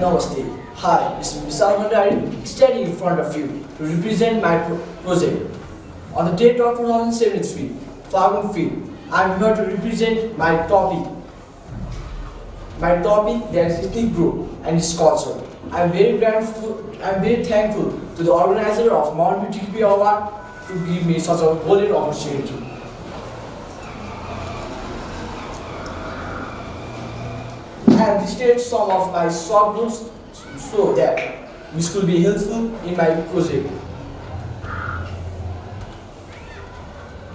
Namaste. Hi, this is Vishal Bhandari standing in front of you to represent my project. On the date of 2073, Fagun 5th, I am here to represent my topic. My topic that is ethnic group and its culture. I am very thankful to the organizer of Memorial TQP Award to give me such a golden opportunity. I have listed some of my subgroups so that this could be helpful in my project.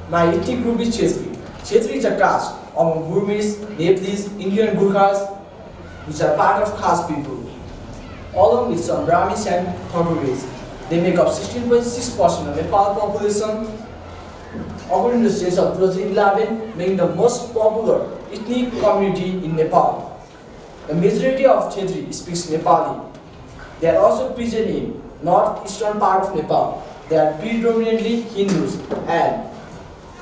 My ethnic group is Chhetri. Chhetri is a caste among Burmese, Nepalese, Indian Gurkhas, which are part of caste people, along with some Brahmins and Thakuris. They make up 16.6% of Nepal population, according to the census of 2011, making the most popular ethnic community in Nepal. The majority of Chhetri speaks Nepali. They are also present in northeastern part of Nepal. They are predominantly Hindus and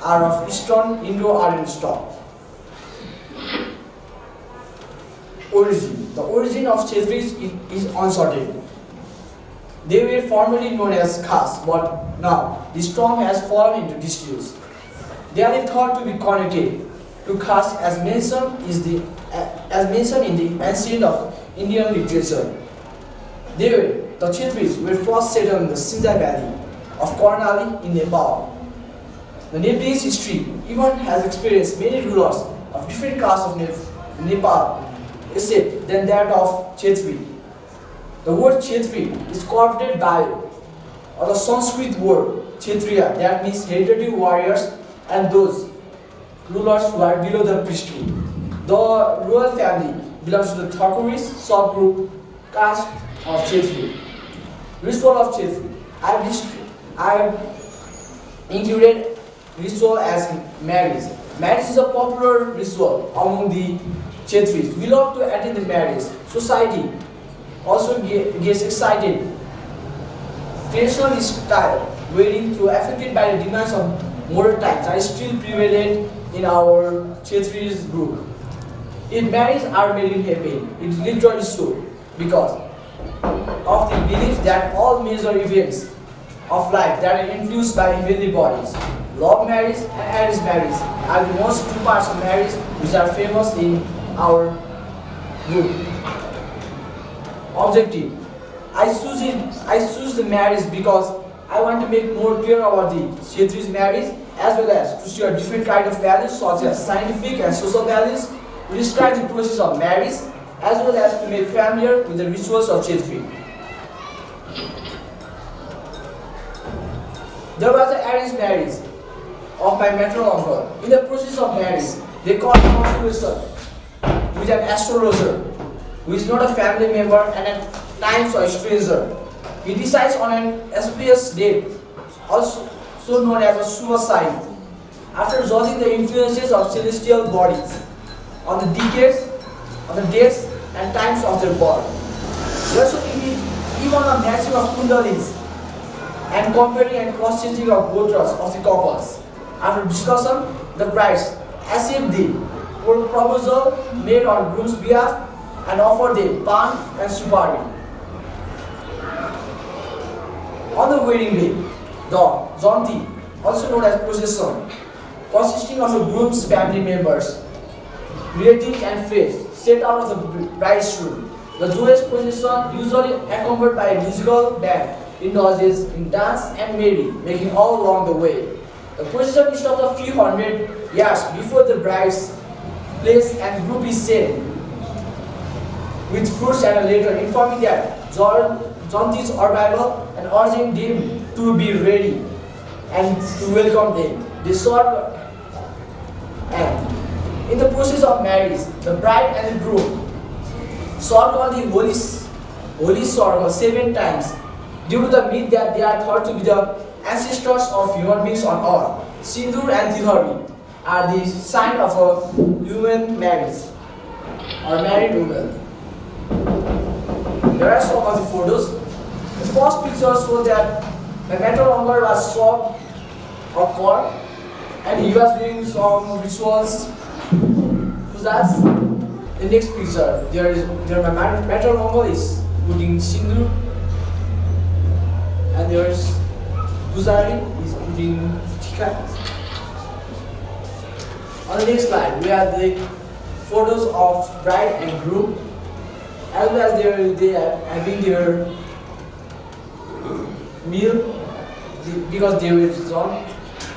are of Eastern Indo-Aryan stock. Origin. The origin of Chhetris is uncertain. They were formerly known as caste, but now this term has fallen into disuse. They are thought to be connected to caste as mentioned in the ancient of Indian literature. The Chhetris were first settled in the Sinjai Valley of Karnali in Nepal. The Nepalese history even has experienced many rulers of different castes of Nepal, except than that of Chhetri. The word Chhetri is corrupted by the Sanskrit word Kshatriya, that means hereditary warriors and those rulers who are below the priesthood. The royal family belongs to the Thakuris subgroup caste of Chhetri. Ritual of Chhetri. I have included ritual as marriage. Marriage is a popular ritual among the Chhetris. We love to attend the marriage. Society also gets excited. Traditional style wedding, through affected by the demands of modern times, are still prevalent in our Chhetris group. If marriages are made in heaven, it is literally so, because of the belief that all major events of life that are influenced by heavenly bodies, love marriage and arranged marriage, are the most two parts of marriage which are famous in our group. Objective. I choose the marriage because I want to make more clear about the Chhetris marriage, as well as to share different kind of values such as scientific and social values, to describe the process of marriage, as well as to make familiar with the rituals of Chhetri. There was an arranged marriage of my maternal uncle. In the process of marriage, they called consultation with an astrologer who is not a family member and at times a stranger. He decides on an auspicious date, also known as a suicide, after judging the influences of celestial bodies on the dates and times of their birth. There should be even a matching of kundalins and comparing and cross-changing of gotras of the couples. After discussion, the brides accept the proposal made on groom's behalf and offer them pan and supari. On the wedding day, the Janti, also known as procession, consisting of the groom's family members, relatives and friends, set out of the bride's room. The joyous procession, usually accompanied by a musical band, indulges in dance and merry, making all along the way. The procession stops a few hundred yards before the bride's place and group is sent with fruits and a letter informing that Janti's arrival and urging them to be ready and to welcome them. They sought, and in the process of marriage, the bride and the groom circle the holy circle 7 times due to the myth that they are thought to be the ancestors of human beings on earth. Sindur and Tilhari are the sign of a human marriage or married woman. There are some of the photos. The first picture shows that my maternal uncle was shot or caught and he was doing some rituals, pujas, The next picture, my maternal uncle is putting sindoor, and there's Pujari is putting tika. On the next slide, we have the photos of bride and groom, as well as they are having their meal because they were on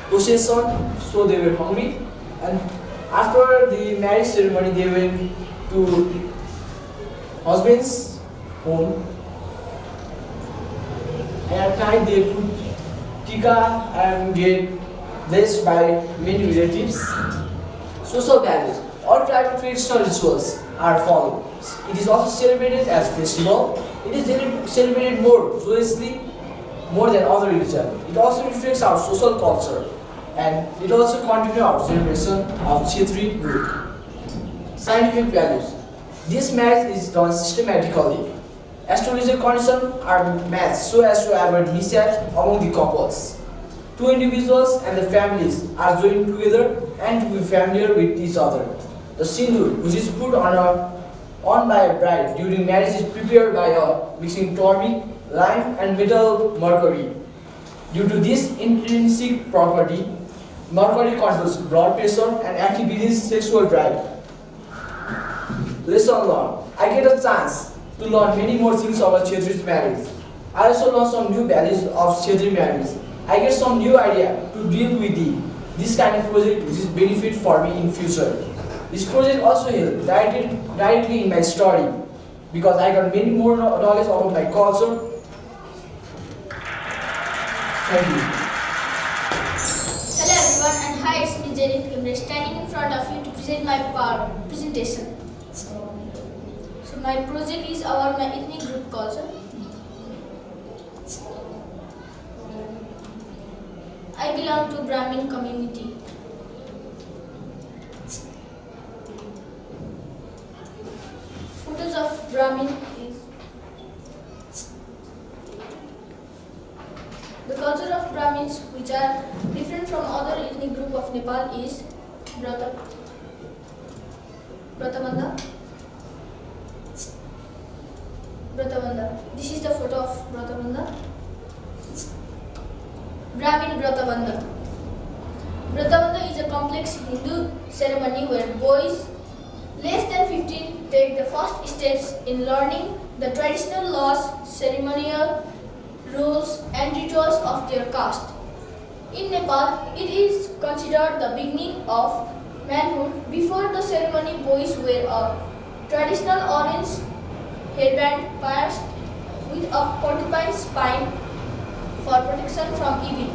procession, so they were hungry. And after the marriage ceremony, they went to husband's home. And at night, they put tika and get blessed by many relatives. Social values. All tribal traditional rituals are followed. It is also celebrated as festival. It is celebrated more joyously, more than other religions. It also reflects our social culture, and it also continues our celebration of Kshetri group. Scientific values. This marriage is done systematically. Astrological conditions are matched so as to avoid mishaps among the couples. Two individuals and the families are joined together and to be familiar with each other. The sindoor, which is put on by a bride during marriage, is prepared by mixing turmeric, lime, and metal mercury. Due to this intrinsic property, mercury controls blood pressure and activates sexual drive. Lesson learned. I get a chance to learn many more things about Kshetri's marriage. I also learned some new values of Kshetri marriage. I get some new idea to deal with this kind of project which is benefit for me in future. This project also helped directly in my study because I got many more knowledge about my culture. Thank you. Hello everyone, and hi, it's me Janet Kamre standing in front of you to present my presentation. So my project is about my ethnic group culture. I belong to Brahmin community. Photos of Brahmin is the culture of Brahmins, which are different from other ethnic group of Nepal, is Bratabandha. This is the photo of Bratabandha. Brahmin Bratabandha. Bratabandha is a complex Hindu ceremony where boys less than 15 take the first steps in learning the traditional laws, ceremonial rules and rituals of their caste. In Nepal, it is considered the beginning of manhood. Before the ceremony, boys wear a traditional orange hairband pierced with a porcupine spine for protection from evil.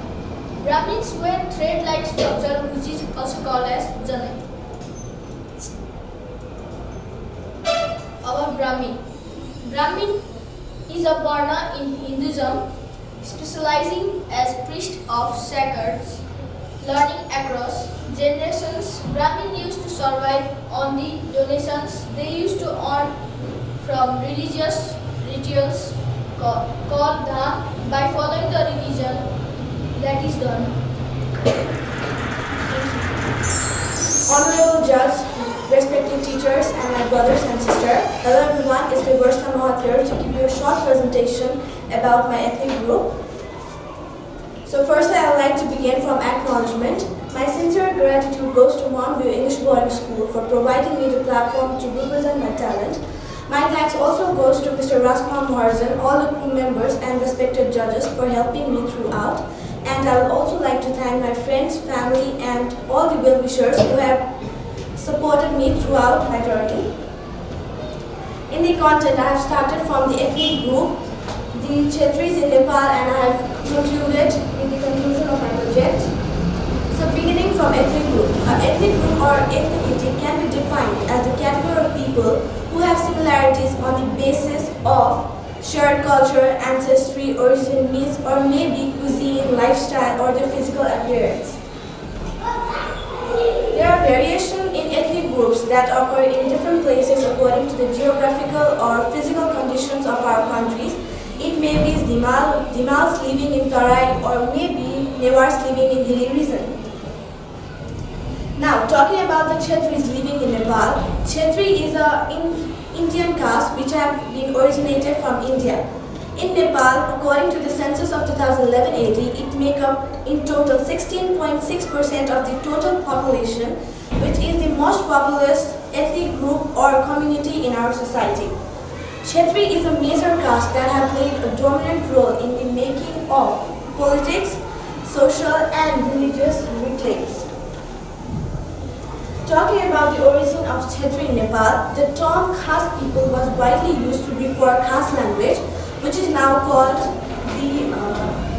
Brahmins wear thread-like structure which is also called as janai. Our Brahmin. Brahmin is a varna in Hinduism, specializing as priest of sacred learning across generations. Brahmin used to survive on the donations they used to earn from religious rituals called dham by following the religion that is done. Honorable Judge, respected teachers, and my brothers and sisters. Hello everyone, it's me Rajkumar here to give you a short presentation about my ethnic group. So firstly, I would like to begin from acknowledgement. My sincere gratitude goes to Monview English Boarding School for providing me the platform to represent my talent. My thanks also goes to Mr. Rajkumar Maharjan, all the crew members and respected judges for helping me throughout. And I would also like to thank my friends, family and all the well-wishers who have supported me throughout my journey. In the content, I have started from the ethnic group, the Kshetris in Nepal, and I have concluded with the conclusion of my project. So beginning from ethnic group. An ethnic group or ethnicity can be defined as the category of people who have similarities on the basis of shared culture, ancestry, origin, myths, or maybe cuisine, lifestyle, or their physical appearance. There are variations in ethnic groups that occur in different places according to the geographical or physical conditions of our countries. It may be Dimals living in Tarai or maybe Newars living in Hilly region. Now, talking about the Kshetris living in Nepal, Kshetri is an Indian caste which have been originated from India. In Nepal, according to the census of 2011-18, it make up in total 16.6% of the total population, which is the most populous ethnic group or community in our society. Kshetri is a major caste that have played a dominant role in the making of politics, social and religious reclaims. Talking about the origin of Kshetri in Nepal, the term caste people was widely used to before caste language, which is now called the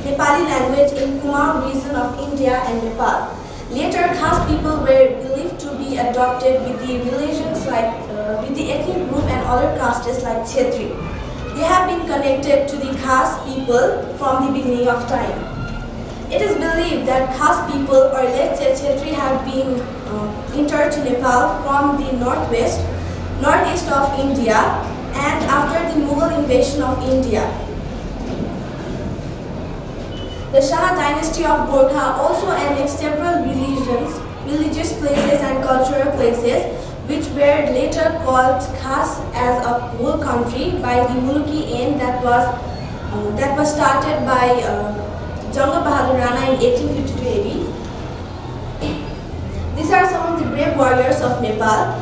Nepali language in Kumar region of India and Nepal. Later, caste people were believed to be adopted with the religions like with the ethnic group and other castes like Kshetri. They have been connected to the caste people from the beginning of time. It is believed that caste people, or let's say Kshetri, have been entered to Nepal from the northeast of India, and after the Mughal invasion of India. The Shah dynasty of Gorkha also annexed several religious places and cultural places, which were later called castes as a whole country by the Muluki Ain that was started by Janga Bahadur Rana in 1852 AD. These are some of the brave warriors of Nepal.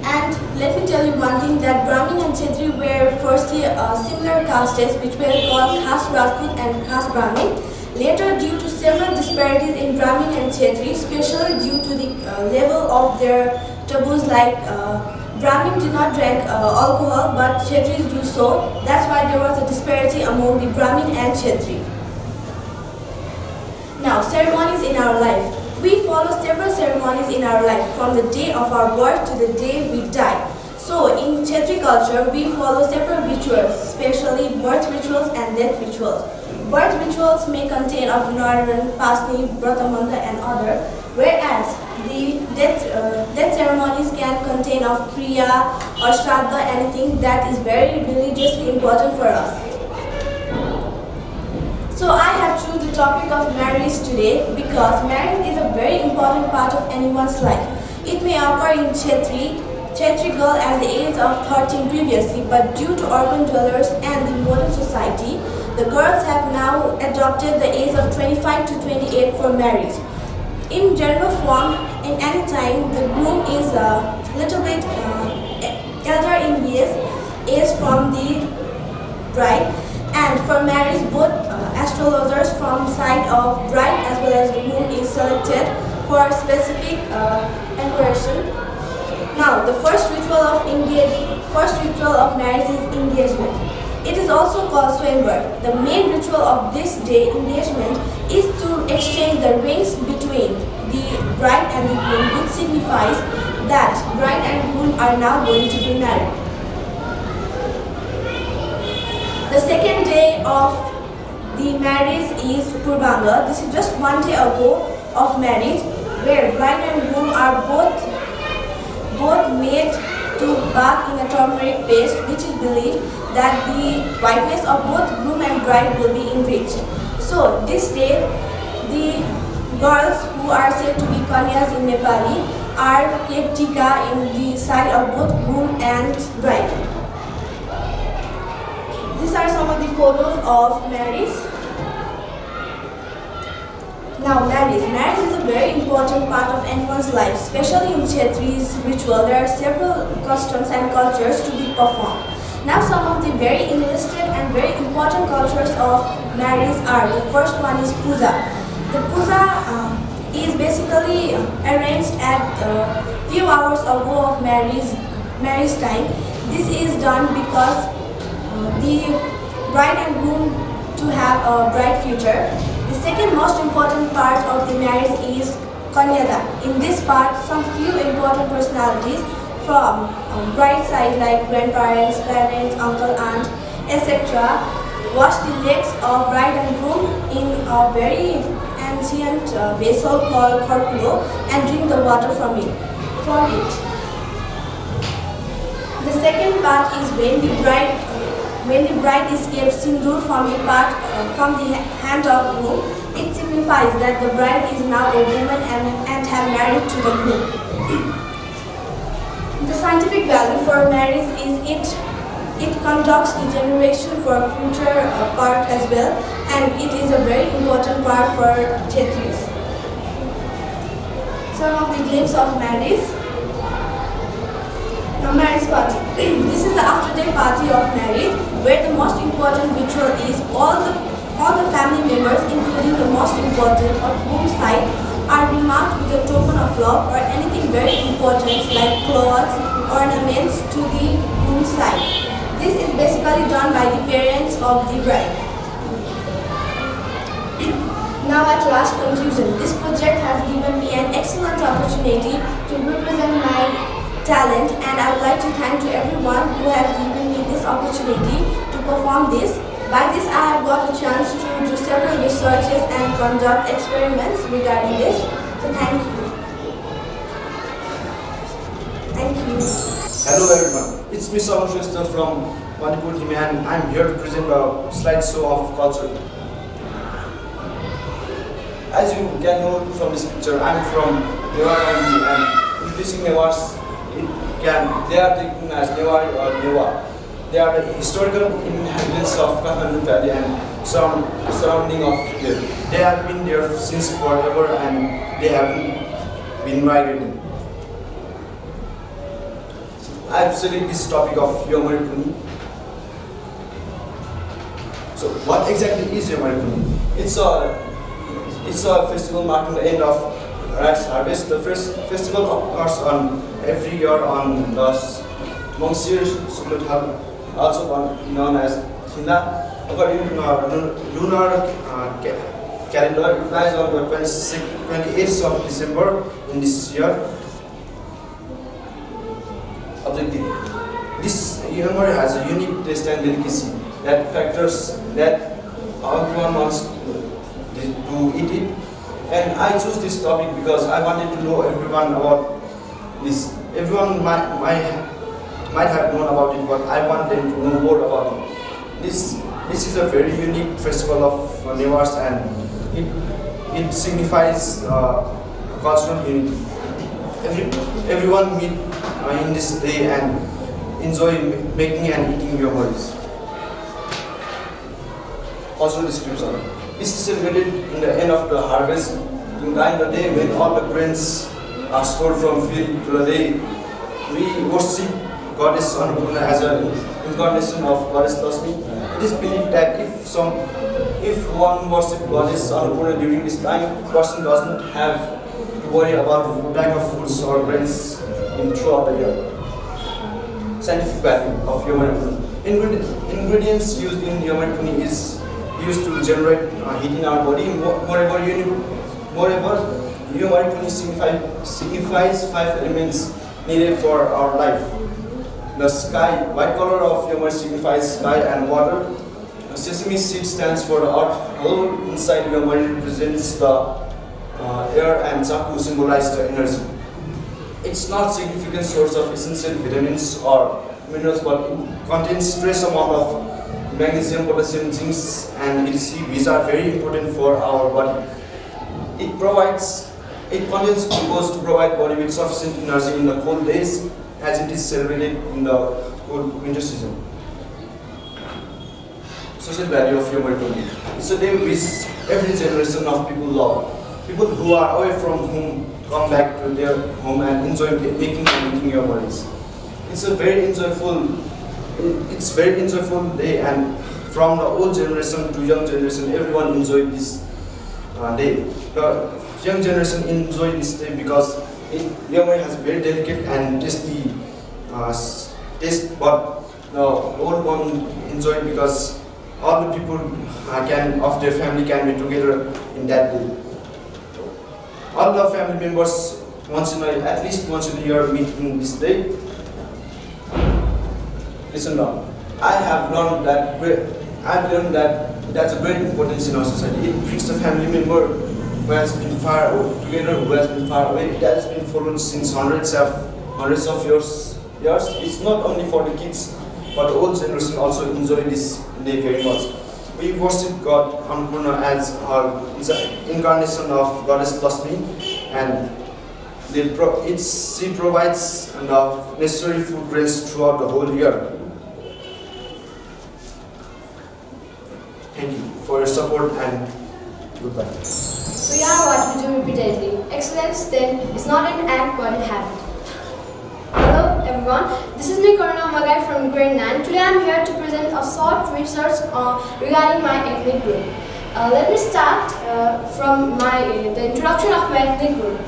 And let me tell you one thing, that Brahmin and Kshetri were firstly similar castes which were called caste Rajput and caste Brahmin. Later, due to several disparities in Brahmin and Kshetri, especially due to the level of their taboos, like Brahmin did not drink alcohol but Kshetris do so. That's why there was a disparity among the Brahmin and Kshetri. Now, ceremonies in our life. We follow several ceremonies in our life from the day of our birth to the day we die. So, in Kshetri culture, we follow several rituals, especially birth rituals and death rituals. Birth rituals may contain of Naran, Pasni, Bratamanda and other, whereas the death ceremonies can contain of Kriya or Shraddha, anything that is very religiously important for us. So I have chosen the topic of marriage today because marriage is a very important part of anyone's life. It may occur in Kshetri girl at the age of 13 previously, but due to urban dwellers and the modern society, the girls have now adopted the age of 25 to 28 for marriage. In general form, in any time, the groom is a little bit elder in age from the bride, and for marriage, both astrologers from the side of bride as well as groom is selected for specific preparation. Now, the first ritual of marriage is engagement. It is also called Swayamvar. The main ritual of this day, engagement, is to exchange the rings between the bride and the groom, which signifies that bride and groom are now going to be married. The second day of the marriage is Purbanga. This is just 1 day ago of marriage, where bride and groom are both made to bath in a turmeric paste, which is believed that the whiteness of both groom and bride will be enriched. So this day, the girls who are said to be Kanyas in Nepali are kept tika in the side of both groom and bride. These are some of the photos of marriage. Now, marriage is a very important part of anyone's life, especially in Kshetri's ritual. There are several customs and cultures to be performed. Now, some of the very enlisted and very important cultures of marriage are, the first one is puja. The puja is basically arranged at a few hours ago of marriage time. This is done because the bride and groom to have a bright future. The second most important part of the marriage is Kanyada. In this part, some few important personalities from bride side like grandparents, parents, uncle, aunt, etc. wash the legs of bride and groom in a very ancient vessel called Korpulo and drink the water from it. The second part is when the bride is kept sindoor from the hand of groom. It signifies that the bride is now a woman and have married to the groom. The scientific value for marriage is it conducts the generation for future part as well, and it is a very important part for Chetris. Some of the glimpse of marriage. Now, marriage party. This is the after-day party of marriage, where the most important ritual is all the family members, including the most important or groom's side, are remarked with a token of love or anything very important like clothes, ornaments to the groom's side. This is basically done by the parents of the bride. Now at last, conclusion. This project has given me an excellent opportunity to represent my talent, and I would like to thank to everyone who has given me this opportunity to perform this. By this, I have got a chance to do several researches and conduct experiments regarding this. So thank you. Thank you. Hello everyone, it's me Shrestha from Manipur team, and I'm here to present a slideshow of culture. As you can know from this picture, I'm from Dwarika, and introducing Newas, they are taken as Newari or Newa. They are the historical inhabitants of Kathmandu Valley and surrounding of them. They have been there since forever, and they have been migrating. I have selected this topic of Yomaripuni. So, what exactly is Yomaripuni? It's a festival marking the end of rice harvest. The first festival occurs every year on the Monsieur Sukulothal, also known as Hinda. According to lunar calendar, it lies on the 28th of December in this year. Objective. This humor has a unique taste and delicacy that factors that everyone wants to eat it, and I chose this topic because I wanted to know everyone about this. Everyone might have known about it, but I want them to know more about it. This is a very unique festival of Newas, and it signifies cultural unity. Everyone meet in this day and enjoy making and eating memories. Also description. This is celebrated in the end of the harvest, in the day when all the grains are stored from field to the day. We worship Goddess Annapurna as an incarnation of Goddess Lakshmi. It is believed that if one worships Goddess Annapurna during this time, person does not have to worry about lack of foods or grains throughout the year. Scientific value of Yomaripuni. Ingredients used in Yomaripuni is used to generate heat in our body. Moreover, Yomaripuni signifies 5 elements needed for our life. The sky, white color of Yomar signifies sky and water. Sesame seed stands for the earth. Hello inside Yomar represents the air, and Chaku symbolizes the energy. It's not significant source of essential vitamins or minerals, but it contains trace amount of magnesium, potassium, zinc, and EDC, which are very important for our body. It contains glucose to provide body with sufficient energy in the cold days, as it is celebrated in the cold winter season. Social value of Yomaripuni. It's a day which every generation of people love. People who are away from home come back to their home and enjoy making and eating Yomaris. It's very enjoyable day, and from the old generation to young generation, everyone enjoy this day. The young generation enjoy this day because Yomari has very delicate and tasty taste, but the old one enjoy because all the people of their family can be together in that day. All the family members at least once in a year meet in this day. Listen now. I've learned that that's a great importance in our society. It brings the family member who has been far together, who has been far away. That has been followed since hundreds of years. It's not only for the kids, but the old generation also enjoy this day very much. We worship God Annapurna as our incarnation of Goddess Lakshmi, and she provides necessary food grains throughout the whole year. Thank you for your support and goodbye. We are what we do repeatedly. Excellence, then, is not an act but a habit. Hello everyone, this is me Karuna Magai from grade 9. Today I am here to present a short research regarding my ethnic group. Let me start from the introduction of my ethnic group.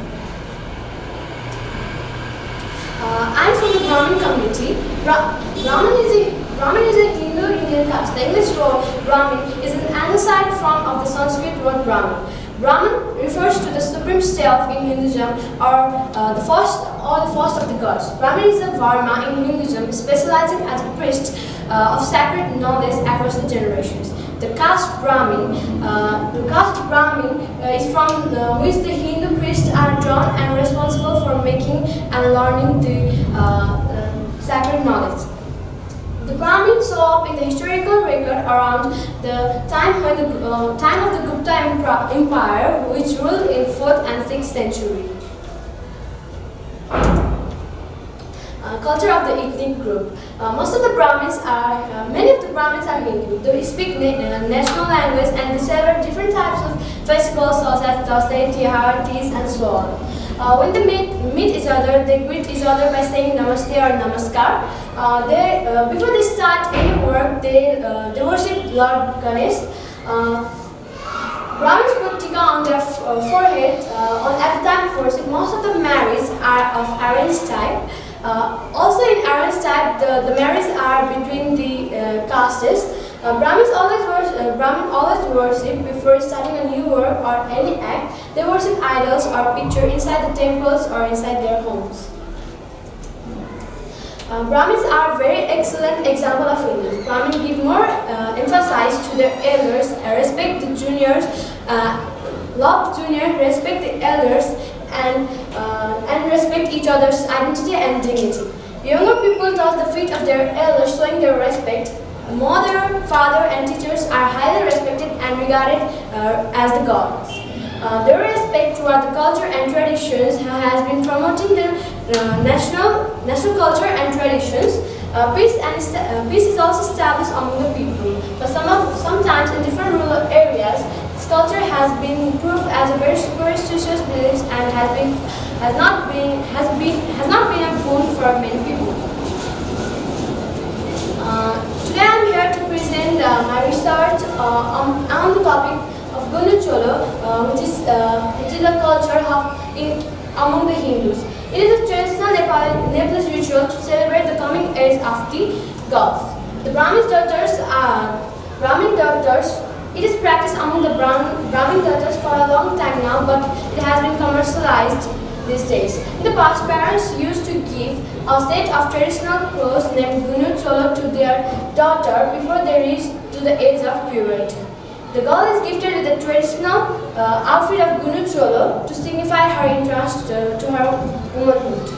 I am from the Brahmin community. Brahmin is a Hindu Indian caste. The English word Brahmin is an anglicized form of the Sanskrit word Brahman. Brahman refers to the supreme self in Hinduism, or the first of the gods. Brahmin is a Varna in Hinduism, specializing as a priest of sacred knowledge across the generations. The caste Brahmin is from which the Hindu priests are drawn and responsible for making and learning the sacred knowledge. The Brahmins show up in the historical record around the time of the Gupta Empire, which ruled in 4th and 6th century. Culture of the ethnic group. Many of the Brahmins are Hindu. They speak national language and they celebrate different types of festivals such as Dasai, Tihar, Tees and so on. When they meet each other, they greet each other by saying Namaste or Namaskar. Before they start any work, they worship Lord Ganesh. Brahmins put tika on their forehead at the time of worship. Most of the marriages are of arranged type. Also in arranged type, the marriages are between the castes. Brahmins always worship before starting a new work or any act. They worship idols or pictures inside the temples or inside their homes. Brahmins are very excellent example of Hindus. Brahmins give more emphasis to their elders, respect the juniors, love juniors, respect the elders, and respect each other's identity and dignity. Younger people touch the feet of their elders, showing their respect. Mother, father, and teachers are highly respected and regarded as the gods. Their respect toward the culture and traditions has been promoting the national culture and traditions. Peace is also established among the people. But sometimes in different rural areas, this culture has been proved as a very superstitious belief and has not been a boon for many people. Today I am here to present my research on the topic of Gunu Cholo, which is a culture among the Hindus. It is a traditional Nepalese ritual to celebrate the coming age of the gods. The Brahmin daughters. It is practiced among the Brahmin daughters for a long time now, but it has been commercialized these days. In the past, parents used to give a set of traditional clothes named Gunu Cholo to their daughter before they reach to the age of puberty. The girl is gifted with the traditional outfit of Gunu Cholo to signify her interest to her womanhood.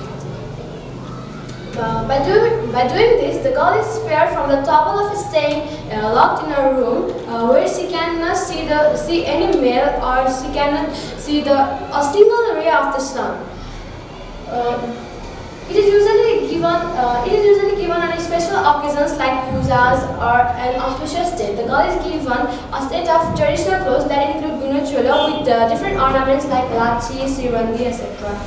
By doing this, the girl is spared from the trouble of staying locked in a room where she cannot see any male, or she cannot see a single ray of the sun. It is usually given on special occasions like pujas or an auspicious day. The girl is given a set of traditional clothes that include Gunu Cholo with different ornaments like lachi, sirandi, etc.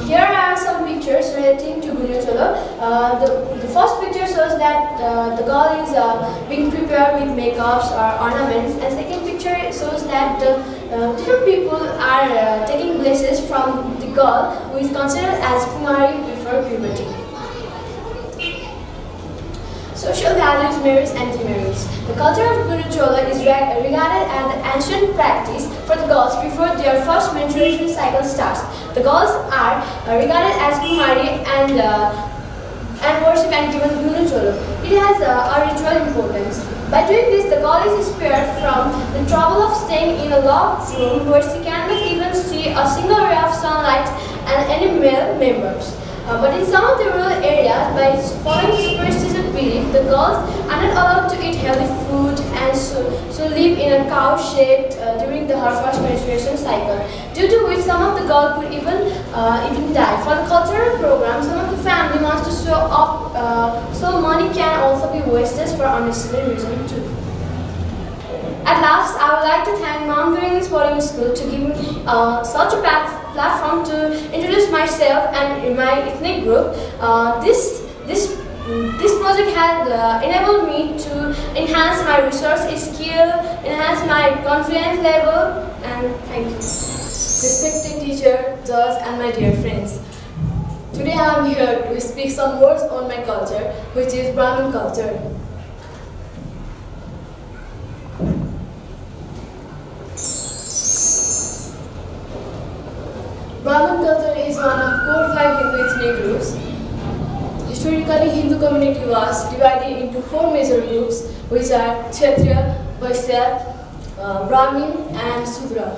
Here are some pictures relating to Gunu Cholo. The first picture shows that the girl is being prepared with makeups or ornaments, and second picture shows that different people are taking blessings from the girl, who is considered as Kumari before puberty. Social values, marriage and demarriage. The culture of Gunu Cholo is regarded as the ancient practice for the girls before their first menstruation cycle starts. The girls are regarded as Kumari and worship and given Gunu Cholo. It has a ritual importance. By doing this, the girl is spared from the trouble of staying in a locked room where she cannot even see a single ray of sunlight and any male members. But in some of the rural areas, by following superstition belief, the girls are not allowed to eat healthy food and so live in a cow shed during her first menstruation cycle, due to which some of the girls could even die. For the cultural program, some of the family wants to show up, so money can also be wasted for unnecessary reasons too. At last, I would like to thank Mount English Boarding School to give me such a platform to introduce myself and my ethnic group. This project has enabled me to enhance my research skill, enhance my confidence level, and thank you. Respected teacher, judge, and my dear friends. Today I am here to speak some words on my culture, which is Brahmin culture. Brahmin culture is one of core 5 Hindu ethnic groups. Historically, Hindu community was divided into 4 major groups, which are Kshatriya, Vaishya, Brahmin, and Sudra.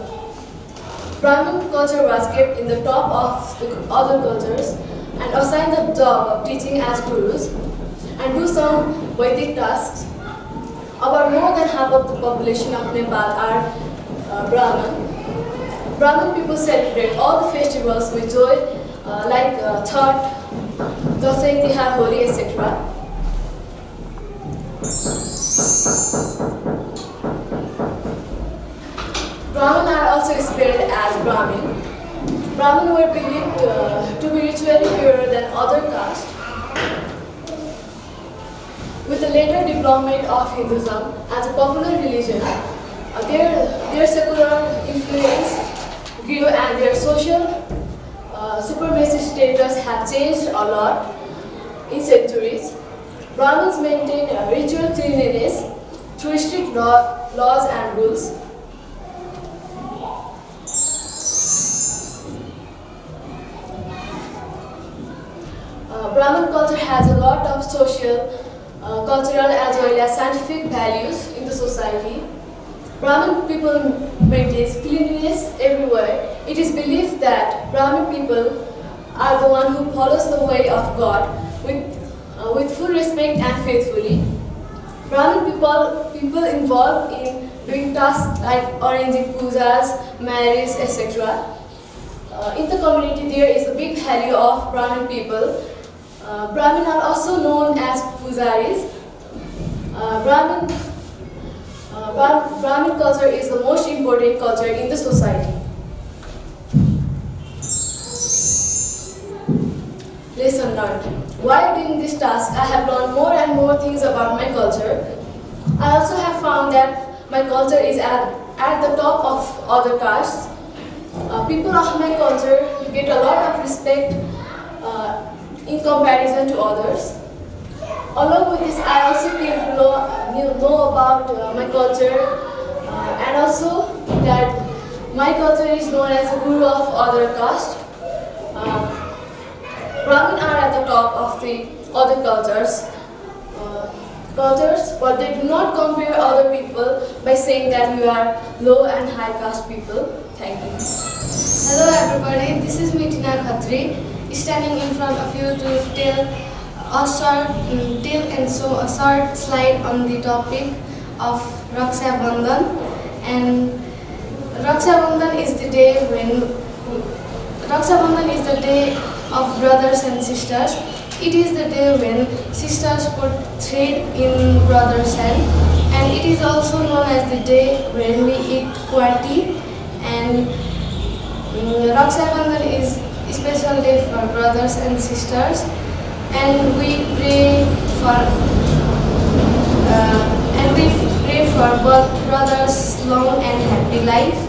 Brahmin culture was kept in the top of the other cultures and assigned the job of teaching as gurus and do some Vedic tasks. About more than half of the population of Nepal are Brahmin. Brahmin people celebrate all the festivals with joy, like Chhath, Dasai, Tihar, Holi, etc. Brahmin are also spelled as Brahmin. Brahmin were believed to be ritually purer than other castes. With the later development of Hinduism as a popular religion, their secular influence grew and their social supremacy status have changed a lot in centuries. Brahmins maintain ritual cleanliness through strict laws and rules. Brahmin culture has a lot of social, cultural as well as scientific values in the society. Brahmin people maintain cleanliness everywhere. It is believed that Brahmin people are the one who follows the way of God with full respect and faithfully. Brahmin people involved in doing tasks like arranging pujas, marriage, etc. In the community, there is a big value of Brahmin people. Brahmin are also known as pujaris. Brahmin culture is the most important culture in the society. Lesson learned. While doing this task, I have learned more and more things about my culture. I also have found that my culture is at the top of other castes. People of my culture get a lot of respect in comparison to others. Along with this, I also came to know about my culture and also that my culture is known as a guru of other caste. Brahmin are at the top of the other cultures, but they do not compare other people by saying that we are low and high caste people. Thank you. Hello everybody, this is me Tina Khatri, standing in front of you to tell and show a short slide on the topic of Raksha Bandhan. And Raksha Bandhan is the day of brothers and sisters. It is the day when sisters put thread in brother's hand, and it is also known as the day when we eat kwati. And Raksha Bandhan is a special day for brothers and sisters, and we pray for both brothers' long and happy life.